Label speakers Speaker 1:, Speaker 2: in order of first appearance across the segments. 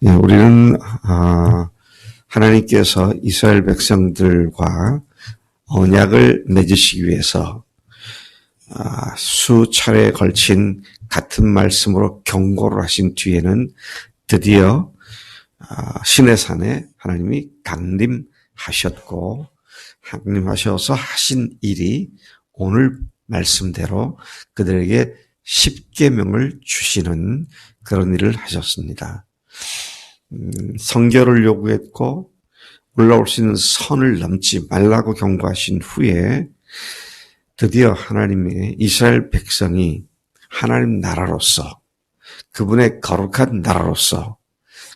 Speaker 1: 예, 우리는 하나님께서 이스라엘 백성들과 언약을 맺으시기 위해서 수차례에 걸친 같은 말씀으로 경고를 하신 뒤에는 드디어 시내산에 하나님이 강림하셨고, 강림하셔서 하신 일이 오늘 말씀대로 그들에게 십계명을 주시는 그런 일을 하셨습니다. 성결을 요구했고 올라올 수 있는 선을 넘지 말라고 경고하신 후에 드디어 하나님의 이스라엘 백성이 하나님 나라로서, 그분의 거룩한 나라로서,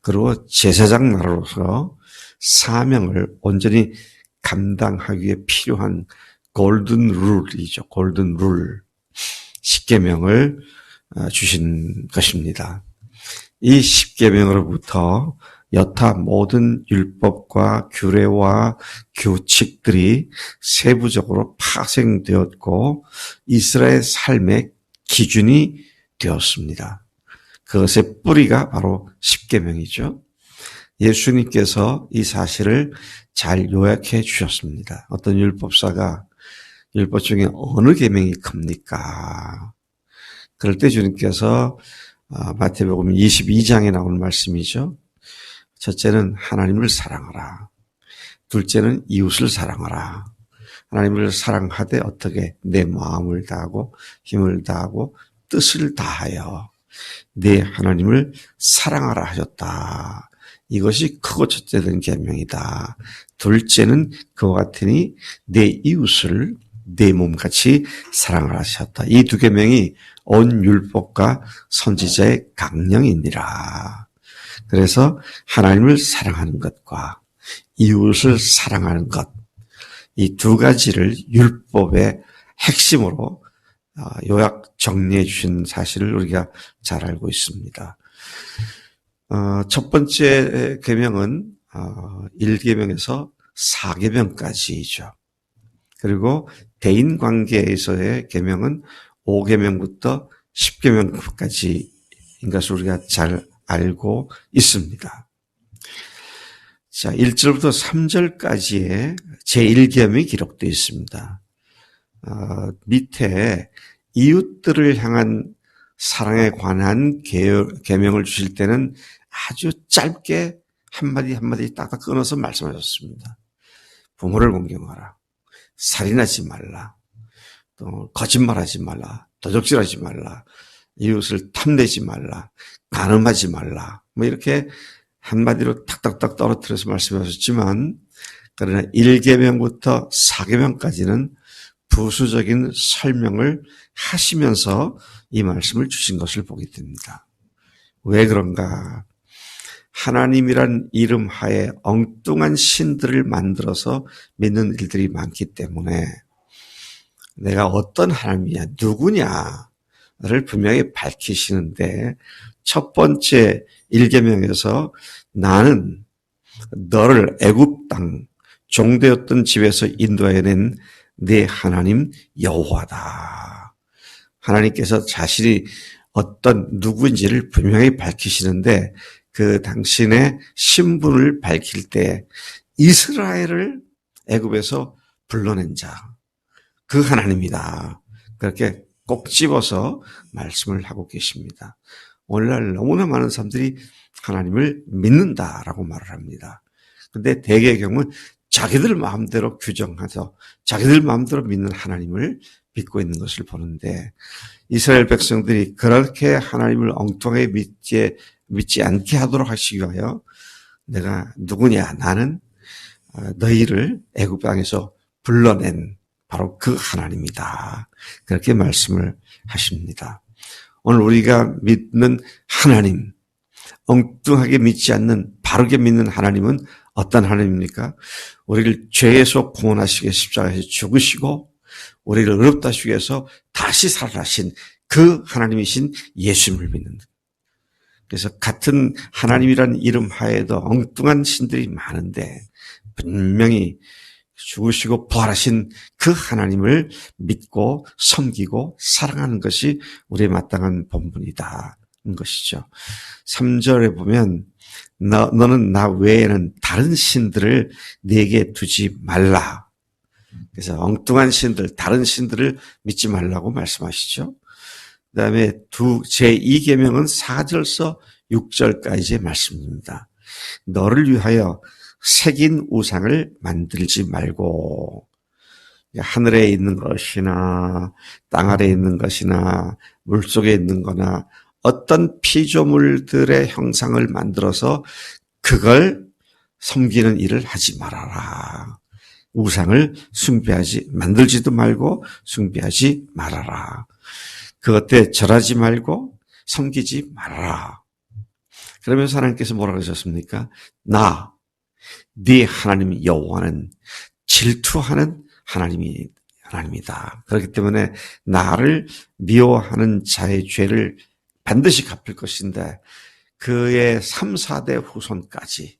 Speaker 1: 그리고 제사장 나라로서 사명을 온전히 감당하기에 필요한 골든 룰이죠. 골든 룰, 십계명을 주신 것입니다. 이 십계명으로부터 여타 모든 율법과 규례와 규칙들이 세부적으로 파생되었고 이스라엘 삶의 기준이 되었습니다. 그것의 뿌리가 바로 십계명이죠. 예수님께서 이 사실을 잘 요약해 주셨습니다. 어떤 율법사가 율법 중에 어느 계명이 큽니까? 그럴 때 주님께서 마태복음 22장에 나오는 말씀이죠. 첫째는 하나님을 사랑하라. 둘째는 이웃을 사랑하라. 하나님을 사랑하되 어떻게? 내 마음을 다하고 힘을 다하고 뜻을 다하여 내 하나님을 사랑하라 하셨다. 이것이 크고 첫째 된 계명이다. 둘째는 그와 같으니 내 이웃을 내 몸같이 사랑하라 하셨다. 이 두 계명이 온 율법과 선지자의 강령이니라. 그래서 하나님을 사랑하는 것과 이웃을 사랑하는 것, 이 두 가지를 율법의 핵심으로 요약 정리해 주신 사실을 우리가 잘 알고 있습니다. 첫 번째 계명은 1계명에서 4계명까지이죠. 그리고 대인관계에서의 계명은 5계명부터 10계명까지인 것을 우리가 잘 알고 있습니다. 자, 1절부터 3절까지의 제1계명이 기록되어 있습니다. 밑에 이웃들을 향한 사랑에 관한 계명을 주실 때는 아주 짧게 한마디 딱 끊어서 말씀하셨습니다. 부모를 공경하라. 살인하지 말라. 또 거짓말하지 말라. 도적질하지 말라. 이웃을 탐내지 말라. 간음하지 말라. 이렇게 한마디로 탁탁탁 떨어뜨려서 말씀하셨지만, 그러나 1계명부터 4계명까지는 부수적인 설명을 하시면서 이 말씀을 주신 것을 보게 됩니다. 왜 그런가? 하나님이란 이름 하에 엉뚱한 신들을 만들어서 믿는 일들이 많기 때문에 내가 어떤 하나님이냐, 누구냐를 분명히 밝히시는데, 첫 번째 1계명에서 나는 너를 애굽 땅 종되었던 집에서 인도해낸 내 하나님 여호와다. 하나님께서 자신이 어떤 누구인지를 분명히 밝히시는데, 그 당신의 신분을 밝힐 때 이스라엘을 애굽에서 불러낸 자, 그 하나님이다. 그렇게 꼭 집어서 말씀을 하고 계십니다. 오늘날 너무나 많은 사람들이 하나님을 믿는다라고 말을 합니다. 근데 대개의 경우는 자기들 마음대로 규정해서 자기들 마음대로 믿는 하나님을 믿고 있는 것을 보는데, 이스라엘 백성들이 그렇게 하나님을 엉뚱하게 믿지 않게 하도록 하시기 위하여 내가 누구냐, 나는 너희를 애굽 땅에서 불러낸 바로 그 하나님이다. 그렇게 말씀을 하십니다. 오늘 우리가 믿는 하나님, 엉뚱하게 믿지 않는 바르게 믿는 하나님은 어떤 하나님입니까? 우리를 죄에서 구원하시기 위해 십자가에서 죽으시고 우리를 의롭다 하시기 위해서 다시 살아나신 그 하나님이신 예수님을 믿는. 그래서 같은 하나님이라는 이름 하에도 엉뚱한 신들이 많은데 분명히 죽으시고 부활하신 그 하나님을 믿고 섬기고 사랑하는 것이 우리의 마땅한 본분이다. 것이죠. 3절에 보면 너는 나 외에는 다른 신들을 내게 두지 말라. 그래서 엉뚱한 신들, 다른 신들을 믿지 말라고 말씀하시죠. 그 다음에 제2계명은 4절서 6절까지의 말씀입니다. 너를 위하여 새긴 우상을 만들지 말고, 하늘에 있는 것이나 땅 아래에 있는 것이나 물속에 있는 거나 어떤 피조물들의 형상을 만들어서 그걸 섬기는 일을 하지 말아라. 우상을 만들지도 말고 숭배하지 말아라. 그것에 절하지 말고 섬기지 말아라. 그러면서 하나님께서 뭐라고 하셨습니까? 네 하나님 여호와는 질투하는 하나님이다. 그렇기 때문에 나를 미워하는 자의 죄를 반드시 갚을 것인데 그의 3, 4대 후손까지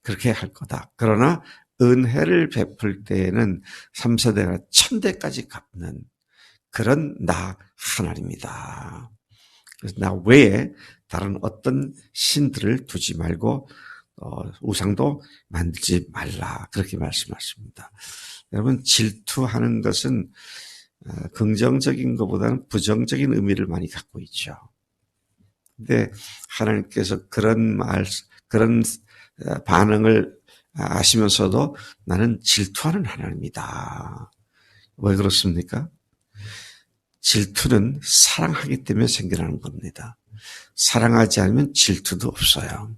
Speaker 1: 그렇게 할 거다. 그러나 은혜를 베풀 때에는 3, 4대가 1000대까지 갚는 그런 나 하나님이다. 그래서 나 외에 다른 어떤 신들을 두지 말고 우상도 만들지 말라. 그렇게 말씀하십니다. 여러분, 질투하는 것은 긍정적인 것보다는 부정적인 의미를 많이 갖고 있죠. 근데 하나님께서 그런 반응을 아시면서도 나는 질투하는 하나님이다. 왜 그렇습니까? 질투는 사랑하기 때문에 생겨나는 겁니다. 사랑하지 않으면 질투도 없어요.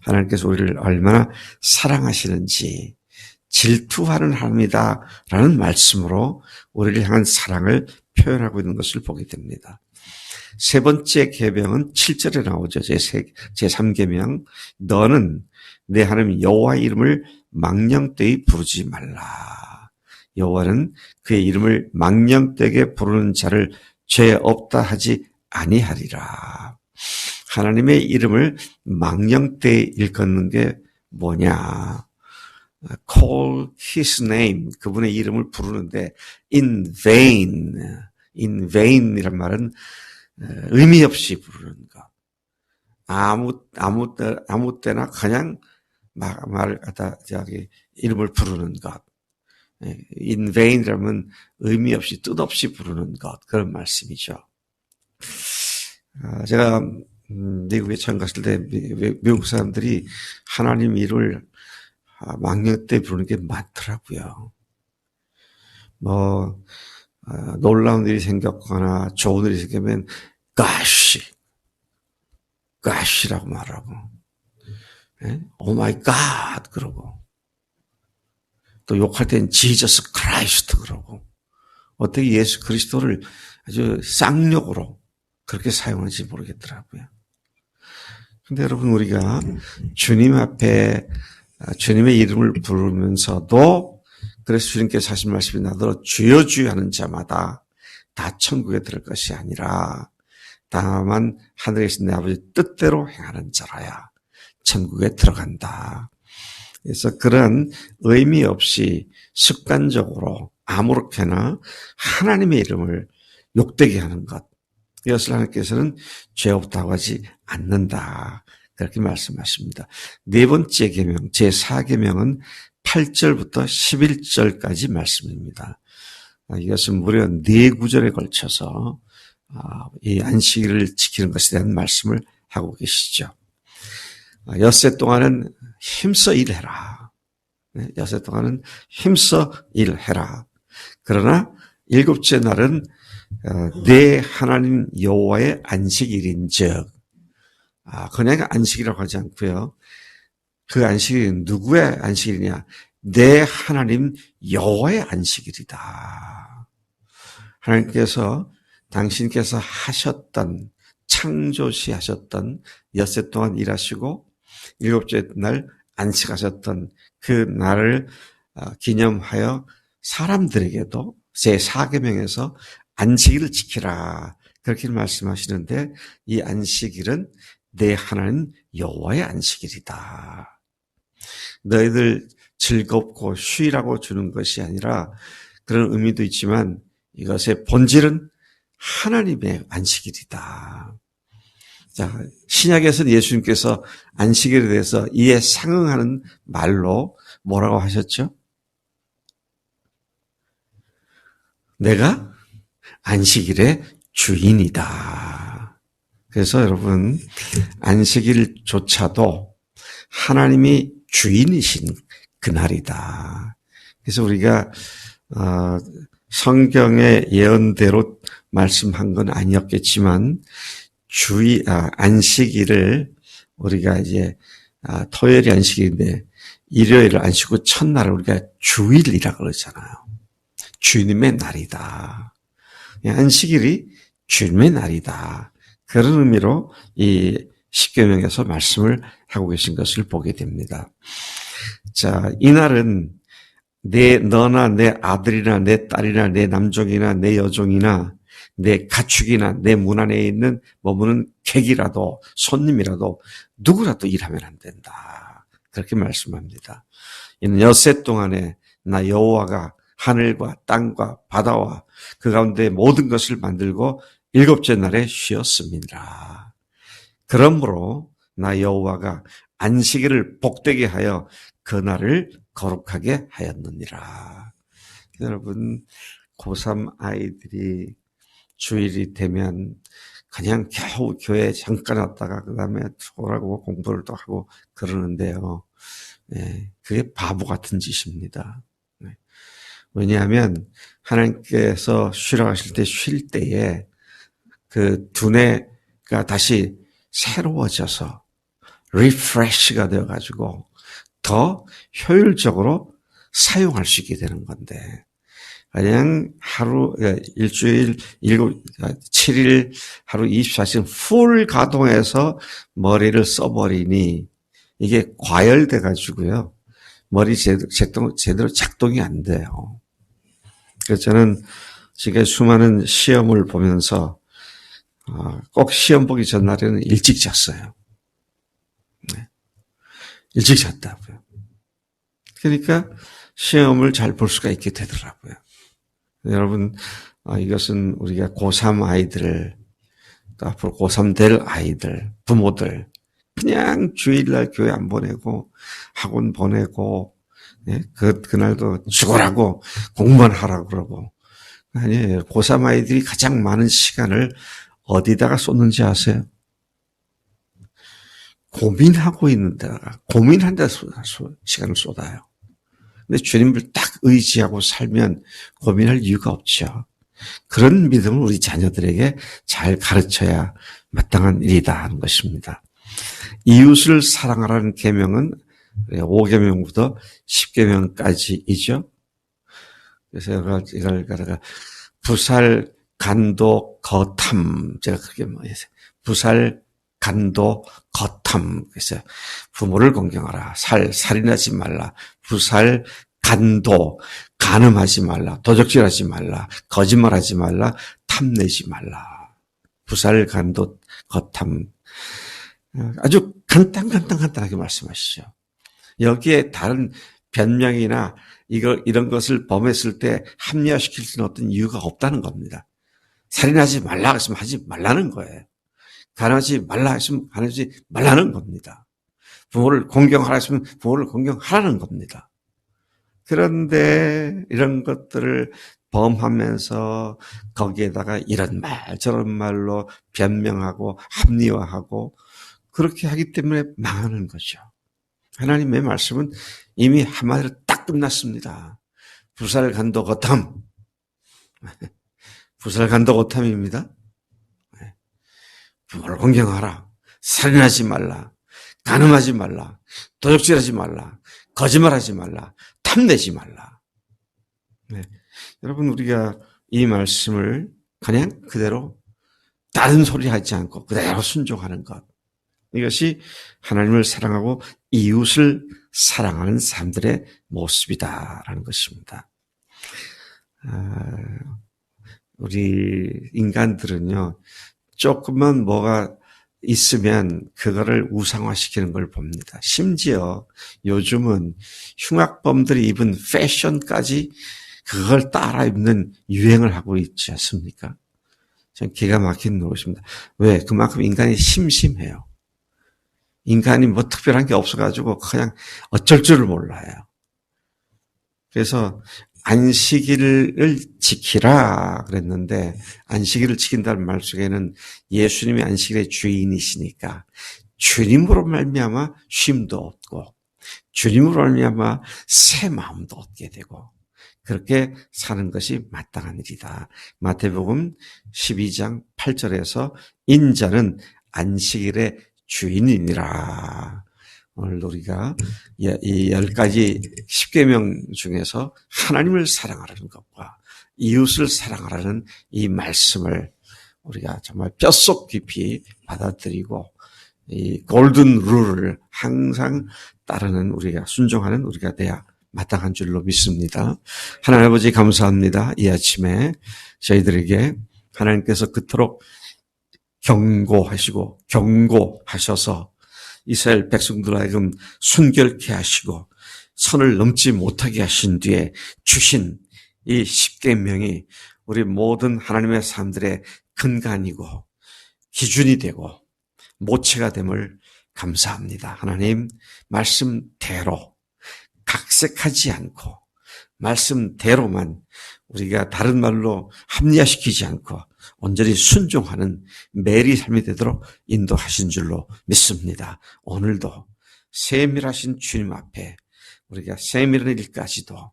Speaker 1: 하나님께서 우리를 얼마나 사랑하시는지 질투하는 하나님이다라는 말씀으로 우리를 향한 사랑을 표현하고 있는 것을 보게 됩니다. 세 번째 계명은 7절에 나오죠. 제3계명. 너는 내 하나님 여호와의 이름을 망령되이 부르지 말라. 여호와는 그의 이름을 망령되게 부르는 자를 죄 없다 하지 아니하리라. 하나님의 이름을 망령되이 일컫는 게 뭐냐? Call his name. 그분의 이름을 부르는데 in vain이란 말은 의미 없이 부르는 것. 아무 때나 그냥 말을 갖다 이름을 부르는 것. in vain이라면 의미 없이 뜻없이 부르는 것. 그런 말씀이죠. 제가 미국에 처음 갔을 때 미국 사람들이 하나님 이름을 망령되이 부르는 게 많더라고요. 놀라운 일이 생겼거나 좋은 일이 생기면 gosh라고 말하고, oh my God 그러고, 또 욕할 땐 Jesus Christ 그러고, 어떻게 예수 그리스도를 아주 쌍욕으로 그렇게 사용하는지 모르겠더라고요. 근데 여러분, 우리가 주님 앞에 주님의 이름을 부르면서도 그래서 주님께서 하신 말씀이 나더러 주여 주여 하는 자마다 다 천국에 들을 것이 아니라 다만 하늘에 계신 내 아버지 뜻대로 행하는 자라야 천국에 들어간다. 그래서 그런 의미 없이 습관적으로 아무렇게나 하나님의 이름을 욕되게 하는 것, 이것을 하나님께서는 죄 없다고 하지 않는다. 그렇게 말씀하십니다. 네 번째 계명, 제4계명은 8절부터 11절까지 말씀입니다. 이것은 무려 4구절에 걸쳐서 이 안식일을 지키는 것에 대한 말씀을 하고 계시죠. 엿새 동안은 힘써 일해라. 엿새 동안은 힘써 일해라. 그러나 7째 날은 내 하나님 여호와의 안식일인즉, 그냥 안식이라고 하지 않고요. 그 안식일은 누구의 안식일이냐? 내 하나님 여호와의 안식일이다. 하나님께서 당신께서 하셨던, 창조시 하셨던 엿새 동안 일하시고 7째 날 안식하셨던 그 날을 기념하여 사람들에게도 제4계명에서 안식일을 지키라, 그렇게 말씀하시는데, 이 안식일은 내 하나님 여호와의 안식일이다. 너희들 즐겁고 쉬라고 주는 것이 아니라 그런 의미도 있지만 이것의 본질은 하나님의 안식일이다. 자, 신약에서는 예수님께서 안식일에 대해서 이에 상응하는 말로 뭐라고 하셨죠? 내가 안식일의 주인이다. 그래서 여러분, 안식일조차도 하나님이 주인이신 그날이다. 그래서 우리가 성경의 예언대로 말씀한 건 아니었겠지만 안식일을 우리가 이제 토요일이 안식일인데 일요일 안식구 첫날을 우리가 주일이라고 그러잖아요. 주님의 날이다. 안식일이 주님의 날이다. 그런 의미로 이 십계명에서 말씀을 하고 계신 것을 보게 됩니다. 자, 이 날은 너나 내 아들이나 내 딸이나 내 남종이나 내 여종이나 내 가축이나 내 문 안에 있는 머무는 객이라도 손님이라도 누구라도 일하면 안 된다. 그렇게 말씀합니다. 이는 엿새 동안에 나 여호와가 하늘과 땅과 바다와 그 가운데 모든 것을 만들고 일곱째 날에 쉬었습니다. 그러므로 나 여호와가 안식일을 복되게 하여 그 날을 거룩하게 하였느니라. 여러분, 고3 아이들이 주일이 되면 그냥 겨우 교회에 잠깐 왔다가 그 다음에 오라고 공부를 또 하고 그러는데요. 네, 그게 바보 같은 짓입니다. 네. 왜냐하면 하나님께서 쉬라고 하실 때 쉴 때에 그 두뇌가 다시 새로워져서 리프레시가 되어가지고 더 효율적으로 사용할 수 있게 되는 건데 그냥 일주일 7일 하루 24시간 풀 가동해서 머리를 써버리니 이게 과열돼 가지고요. 머리 제대로 작동이 안 돼요. 그래서 저는 지금 수많은 시험을 보면서 꼭 시험 보기 전날에는 일찍 잤어요. 네. 일찍 잤다고요. 그러니까 시험을 잘 볼 수가 있게 되더라고요. 여러분, 이것은 우리가 고3 아이들, 또 앞으로 고3 될 아이들, 부모들, 그냥 주일날 교회 안 보내고, 학원 보내고, 네? 그날도 죽으라고, 공부만 하라고 그러고. 아니에요. 고3 아이들이 가장 많은 시간을 어디다가 쏟는지 아세요? 고민하고 있는 데다가, 고민한 데 시간을 쏟아요. 근데 주님을 딱 의지하고 살면 고민할 이유가 없죠. 그런 믿음을 우리 자녀들에게 잘 가르쳐야 마땅한 일이다 하는 것입니다. 이웃을 사랑하라는 계명은 5계명부터 10계명까지이죠. 그래서 이걸 갖다가 부살, 간도, 거탐, 제가 그렇게 부살, 간도, 거탐. 그래서 부모를 공경하라. 살인하지 말라. 부살, 간도, 간음하지 말라. 도적질하지 말라. 거짓말하지 말라. 탐내지 말라. 부살, 간도, 거탐. 아주 간단하게 말씀하시죠. 여기에 다른 변명이나 이런 것을 범했을 때 합리화시킬 수 있는 어떤 이유가 없다는 겁니다. 살인하지 말라 했으면 하지 말라는 거예요. 간하지 말라 했으면 간하지 말라는 겁니다. 부모를 공경하라 했으면 부모를 공경하라는 겁니다. 그런데 이런 것들을 범하면서 거기에다가 이런 말 저런 말로 변명하고 합리화하고 그렇게 하기 때문에 망하는 거죠. 하나님의 말씀은 이미 한마디로 딱 끝났습니다. 부살간도 거탐. 부살간도 거탐입니다. 부모를 공경하라. 살인하지 말라. 간음하지 말라. 도적질하지 말라. 거짓말하지 말라. 탐내지 말라. 네. 여러분 우리가 이 말씀을 그냥 그대로 다른 소리 하지 않고 그대로 순종하는 것. 이것이 하나님을 사랑하고 이웃을 사랑하는 사람들의 모습이다라는 것입니다. 우리 인간들은요. 조금만 뭐가 있으면 그거를 우상화시키는 걸 봅니다. 심지어 요즘은 흉악범들이 입은 패션까지 그걸 따라 입는 유행을 하고 있지 않습니까? 전 기가 막힌 노릇입니다. 왜? 그만큼 인간이 심심해요. 인간이 뭐 특별한 게 없어가지고 그냥 어쩔 줄을 몰라요. 그래서 안식일을 지키라 그랬는데 안식일을 지킨다는 말 속에는 예수님이 안식일의 주인이시니까 주님으로 말미암아 쉼도 얻고 주님으로 말미암아 새 마음도 얻게 되고 그렇게 사는 것이 마땅한 일이다. 마태복음 12장 8절에서 인자는 안식일의 주인이니라. 오늘 우리가 이 10가지 10계명 중에서 하나님을 사랑하라는 것과 이웃을 사랑하라는 이 말씀을 우리가 정말 뼛속 깊이 받아들이고 이 골든 룰을 항상 따르는 우리가 순종하는 우리가 돼야 마땅한 줄로 믿습니다. 하나님 아버지 감사합니다. 이 아침에 저희들에게 하나님께서 그토록 경고하시고 경고하셔서 이스라엘 백성들 하여금 순결케 하시고 선을 넘지 못하게 하신 뒤에 주신 이 10계명이 우리 모든 하나님의 사람들의 근간이고 기준이 되고 모체가 됨을 감사합니다. 하나님 말씀대로 각색하지 않고 말씀대로만 우리가 다른 말로 합리화시키지 않고 온전히 순종하는 매일의 삶이 되도록 인도하신 줄로 믿습니다. 오늘도 세밀하신 주님 앞에 우리가 세밀한 일까지도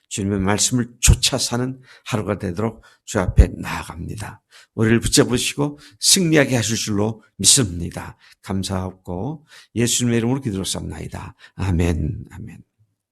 Speaker 1: 주님의 말씀을 쫓아 사는 하루가 되도록 주 앞에 나아갑니다. 우리를 붙잡으시고 승리하게 하실 줄로 믿습니다. 감사하고 예수님의 이름으로 기도했사옵나이다. 아멘. 아멘.